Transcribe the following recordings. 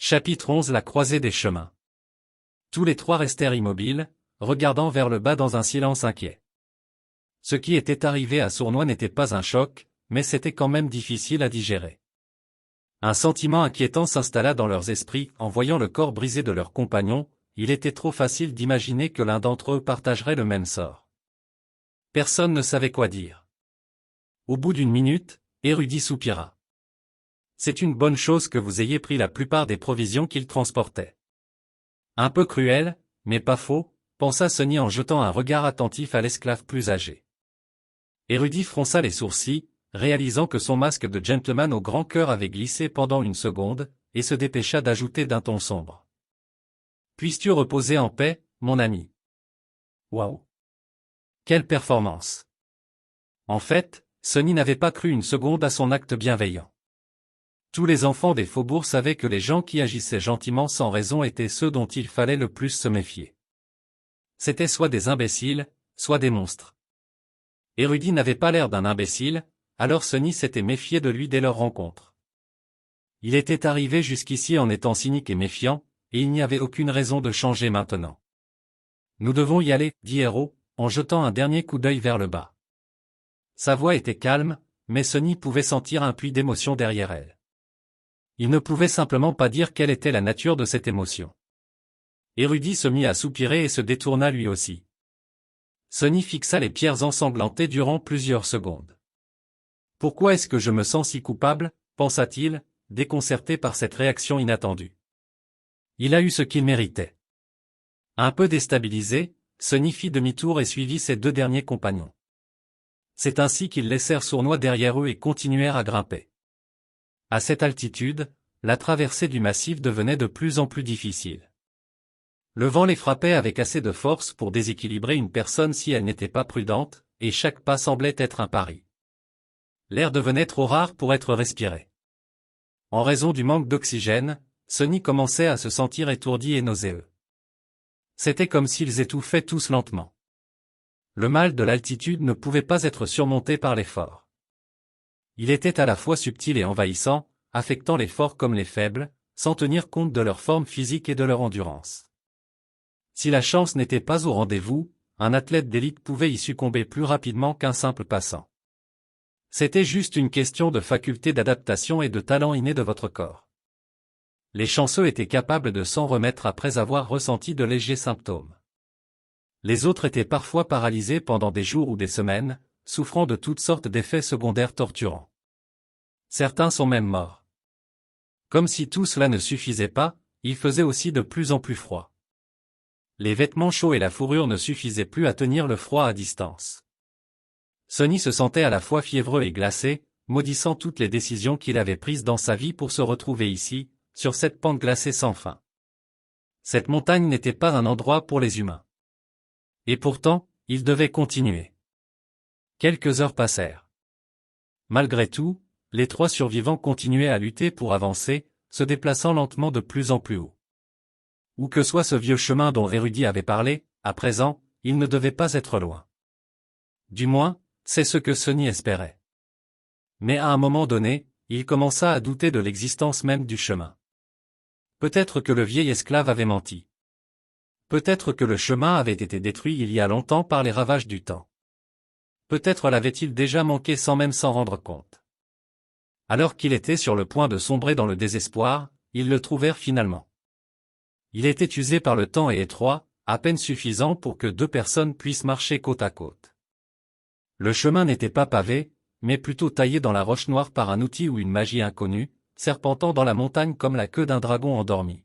Chapitre 11 La croisée des chemins. Tous les trois restèrent immobiles, regardant vers le bas dans un silence inquiet. Ce qui était arrivé à Sournois n'était pas un choc, mais c'était quand même difficile à digérer. Un sentiment inquiétant s'installa dans leurs esprits en voyant le corps brisé de leur compagnon. Il était trop facile d'imaginer que l'un d'entre eux partagerait le même sort. Personne ne savait quoi dire. Au bout d'une minute, Érudit soupira. C'est une bonne chose que vous ayez pris la plupart des provisions qu'il transportait. Un peu cruel, mais pas faux, pensa Sonny en jetant un regard attentif à l'esclave plus âgé. Érudit fronça les sourcils, réalisant que son masque de gentleman au grand cœur avait glissé pendant une seconde, et se dépêcha d'ajouter d'un ton sombre. Puisses-tu reposer en paix, mon ami. Waouh! Quelle performance! En fait, Sonny n'avait pas cru une seconde à son acte bienveillant. Tous les enfants des faubourgs savaient que les gens qui agissaient gentiment sans raison étaient ceux dont il fallait le plus se méfier. C'étaient soit des imbéciles, soit des monstres. Érudit n'avait pas l'air d'un imbécile, alors Sonny s'était méfié de lui dès leur rencontre. Il était arrivé jusqu'ici en étant cynique et méfiant, et il n'y avait aucune raison de changer maintenant. Nous devons y aller, dit Héro, en jetant un dernier coup d'œil vers le bas. Sa voix était calme, mais Sonny pouvait sentir un puits d'émotion derrière elle. Il ne pouvait simplement pas dire quelle était la nature de cette émotion. Érudit se mit à soupirer et se détourna lui aussi. Sonny fixa les pierres ensanglantées durant plusieurs secondes. Pourquoi est-ce que je me sens si coupable, pensa-t-il, déconcerté par cette réaction inattendue. Il a eu ce qu'il méritait. Un peu déstabilisé, Sonny fit demi-tour et suivit ses deux derniers compagnons. C'est ainsi qu'ils laissèrent Sournois derrière eux et continuèrent à grimper. À cette altitude, la traversée du massif devenait de plus en plus difficile. Le vent les frappait avec assez de force pour déséquilibrer une personne si elle n'était pas prudente, et chaque pas semblait être un pari. L'air devenait trop rare pour être respiré. En raison du manque d'oxygène, Sonny commençait à se sentir étourdi et nauséeux. C'était comme s'ils étouffaient tous lentement. Le mal de l'altitude ne pouvait pas être surmonté par l'effort. Il était à la fois subtil et envahissant, affectant les forts comme les faibles, sans tenir compte de leur forme physique et de leur endurance. Si la chance n'était pas au rendez-vous, un athlète d'élite pouvait y succomber plus rapidement qu'un simple passant. C'était juste une question de faculté d'adaptation et de talent inné de votre corps. Les chanceux étaient capables de s'en remettre après avoir ressenti de légers symptômes. Les autres étaient parfois paralysés pendant des jours ou des semaines, souffrant de toutes sortes d'effets secondaires torturants. Certains sont même morts. Comme si tout cela ne suffisait pas, il faisait aussi de plus en plus froid. Les vêtements chauds et la fourrure ne suffisaient plus à tenir le froid à distance. Sonny se sentait à la fois fiévreux et glacé, maudissant toutes les décisions qu'il avait prises dans sa vie pour se retrouver ici, sur cette pente glacée sans fin. Cette montagne n'était pas un endroit pour les humains. Et pourtant, il devait continuer. Quelques heures passèrent. Malgré tout, les trois survivants continuaient à lutter pour avancer, se déplaçant lentement de plus en plus haut. Où que soit ce vieux chemin dont Érudit avait parlé, à présent, il ne devait pas être loin. Du moins, c'est ce que Sonny espérait. Mais à un moment donné, il commença à douter de l'existence même du chemin. Peut-être que le vieil esclave avait menti. Peut-être que le chemin avait été détruit il y a longtemps par les ravages du temps. Peut-être l'avait-il déjà manqué sans même s'en rendre compte. Alors qu'il était sur le point de sombrer dans le désespoir, ils le trouvèrent finalement. Il était usé par le temps et étroit, à peine suffisant pour que deux personnes puissent marcher côte à côte. Le chemin n'était pas pavé, mais plutôt taillé dans la roche noire par un outil ou une magie inconnue, serpentant dans la montagne comme la queue d'un dragon endormi.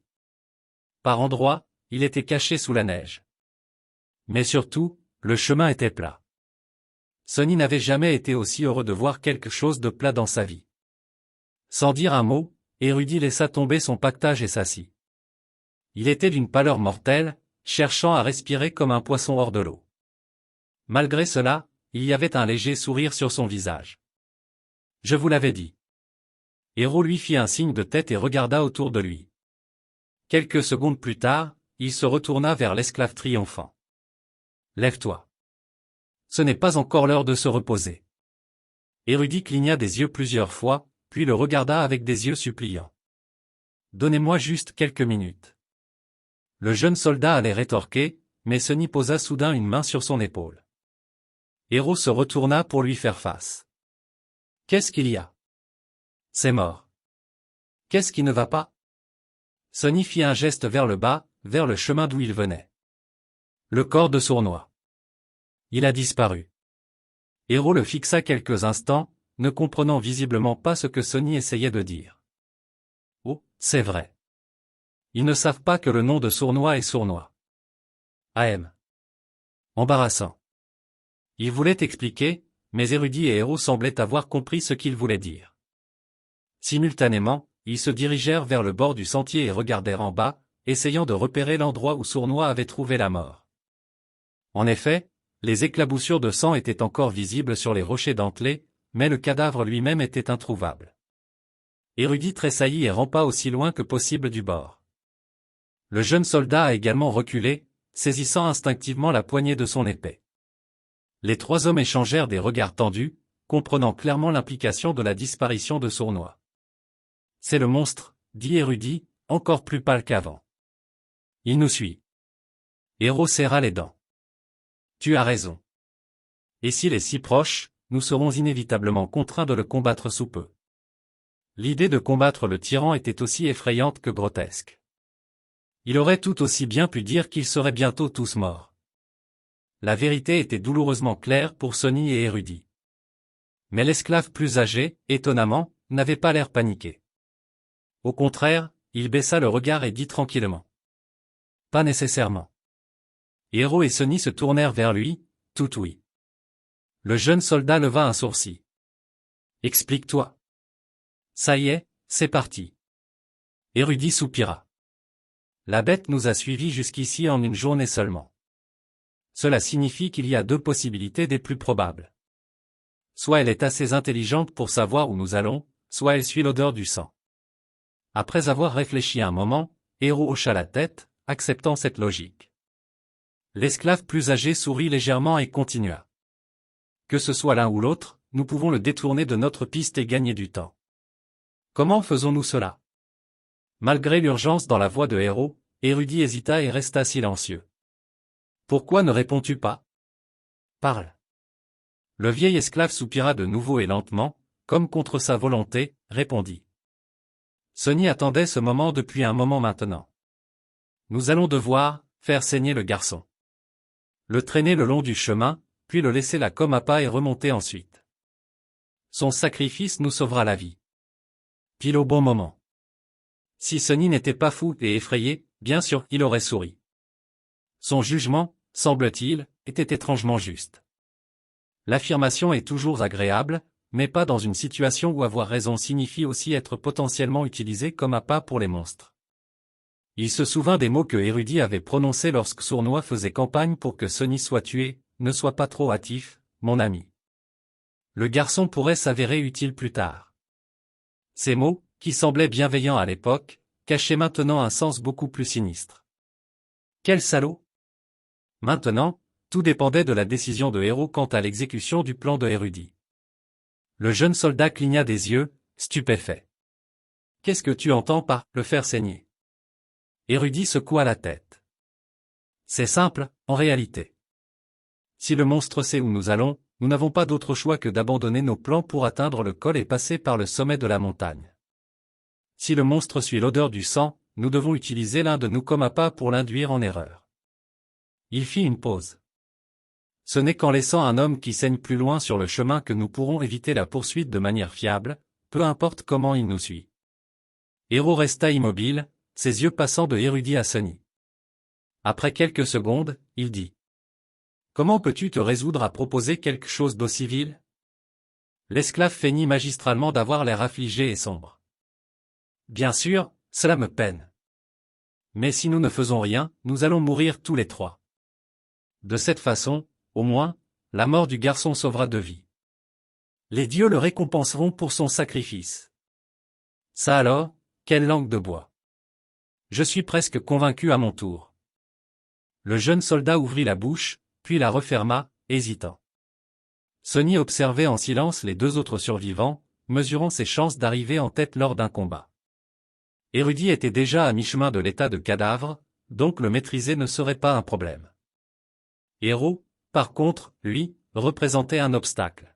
Par endroits, il était caché sous la neige. Mais surtout, le chemin était plat. Sonny n'avait jamais été aussi heureux de voir quelque chose de plat dans sa vie. Sans dire un mot, Érudit laissa tomber son pactage et s'assit. Il était d'une pâleur mortelle, cherchant à respirer comme un poisson hors de l'eau. Malgré cela, il y avait un léger sourire sur son visage. « Je vous l'avais dit. » Héro lui fit un signe de tête et regarda autour de lui. Quelques secondes plus tard, il se retourna vers l'esclave triomphant. « Lève-toi. Ce n'est pas encore l'heure de se reposer. » Érudit cligna des yeux plusieurs fois, puis le regarda avec des yeux suppliants. Donnez-moi juste quelques minutes. Le jeune soldat allait rétorquer, mais Sonny posa soudain une main sur son épaule. Héros se retourna pour lui faire face. Qu'est-ce qu'il y a? C'est mort. Qu'est-ce qui ne va pas? Sonny fit un geste vers le bas, vers le chemin d'où il venait. Le corps de Sournois. Il a disparu. Héros le fixa quelques instants, ne comprenant visiblement pas ce que Sonny essayait de dire. Oh, c'est vrai. Ils ne savent pas que le nom de Sournois est Sournois. AM. Embarrassant. Il voulait expliquer, mais Érudit et Héros semblaient avoir compris ce qu'il voulait dire. Simultanément, ils se dirigèrent vers le bord du sentier et regardèrent en bas, essayant de repérer l'endroit où Sournois avait trouvé la mort. En effet, les éclaboussures de sang étaient encore visibles sur les rochers dentelés, mais le cadavre lui-même était introuvable. Érudit tressaillit et rampa aussi loin que possible du bord. Le jeune soldat a également reculé, saisissant instinctivement la poignée de son épée. Les trois hommes échangèrent des regards tendus, comprenant clairement l'implication de la disparition de Sournois. C'est le monstre, dit Érudit, encore plus pâle qu'avant. Il nous suit. Héros serra les dents. Tu as raison. Et s'il est si proche, nous serons inévitablement contraints de le combattre sous peu. L'idée de combattre le tyran était aussi effrayante que grotesque. Il aurait tout aussi bien pu dire qu'ils seraient bientôt tous morts. La vérité était douloureusement claire pour Sonny et Érudit. Mais l'esclave plus âgé, étonnamment, n'avait pas l'air paniqué. Au contraire, il baissa le regard et dit tranquillement. Pas nécessairement. Héros et Sonny se tournèrent vers lui, tout oui. Le jeune soldat leva un sourcil. Explique-toi. Ça y est, c'est parti. Érudit soupira. La bête nous a suivis jusqu'ici en une journée seulement. Cela signifie qu'il y a deux possibilités des plus probables. Soit elle est assez intelligente pour savoir où nous allons, soit elle suit l'odeur du sang. Après avoir réfléchi un moment, Héros hocha la tête, acceptant cette logique. L'esclave plus âgé sourit légèrement et continua. Que ce soit l'un ou l'autre, nous pouvons le détourner de notre piste et gagner du temps. Comment faisons-nous cela? Malgré l'urgence dans la voix de Héros, Érudit hésita et resta silencieux. Pourquoi ne réponds-tu pas? Parle. Le vieil esclave soupira de nouveau et lentement, comme contre sa volonté, répondit. Sonny attendait ce moment depuis un moment maintenant. Nous allons devoir faire saigner le garçon. Le traîner le long du chemin, puis le laisser là comme appât et remonter ensuite. Son sacrifice nous sauvera la vie. Pile au bon moment. Si Sonny n'était pas fou et effrayé, bien sûr, il aurait souri. Son jugement, semble-t-il, était étrangement juste. L'affirmation est toujours agréable, mais pas dans une situation où avoir raison signifie aussi être potentiellement utilisé comme appât pour les monstres. Il se souvint des mots que Érudit avait prononcés lorsque Sournois faisait campagne pour que Sonny soit tué, ne sois pas trop hâtif, mon ami. Le garçon pourrait s'avérer utile plus tard. Ces mots, qui semblaient bienveillants à l'époque, cachaient maintenant un sens beaucoup plus sinistre. Quel salaud! Maintenant, tout dépendait de la décision de Héros quant à l'exécution du plan de Érudit. Le jeune soldat cligna des yeux, stupéfait. Qu'est-ce que tu entends par « le faire saigner » Érudit secoua la tête. C'est simple, en réalité. Si le monstre sait où nous allons, nous n'avons pas d'autre choix que d'abandonner nos plans pour atteindre le col et passer par le sommet de la montagne. Si le monstre suit l'odeur du sang, nous devons utiliser l'un de nous comme appât pour l'induire en erreur. Il fit une pause. Ce n'est qu'en laissant un homme qui saigne plus loin sur le chemin que nous pourrons éviter la poursuite de manière fiable, peu importe comment il nous suit. Héros resta immobile, ses yeux passant de Érudit à Sonny. Après quelques secondes, il dit. Comment peux-tu te résoudre à proposer quelque chose d'aussi vil? L'esclave feignit magistralement d'avoir l'air affligé et sombre. Bien sûr, cela me peine. Mais si nous ne faisons rien, nous allons mourir tous les trois. De cette façon, au moins, la mort du garçon sauvera deux vies. Les dieux le récompenseront pour son sacrifice. Ça alors, quelle langue de bois. Je suis presque convaincu à mon tour. Le jeune soldat ouvrit la bouche, puis la referma, hésitant. Sonny observait en silence les deux autres survivants, mesurant ses chances d'arriver en tête lors d'un combat. Érudit était déjà à mi-chemin de l'état de cadavre, donc le maîtriser ne serait pas un problème. Héros, par contre, lui, représentait un obstacle.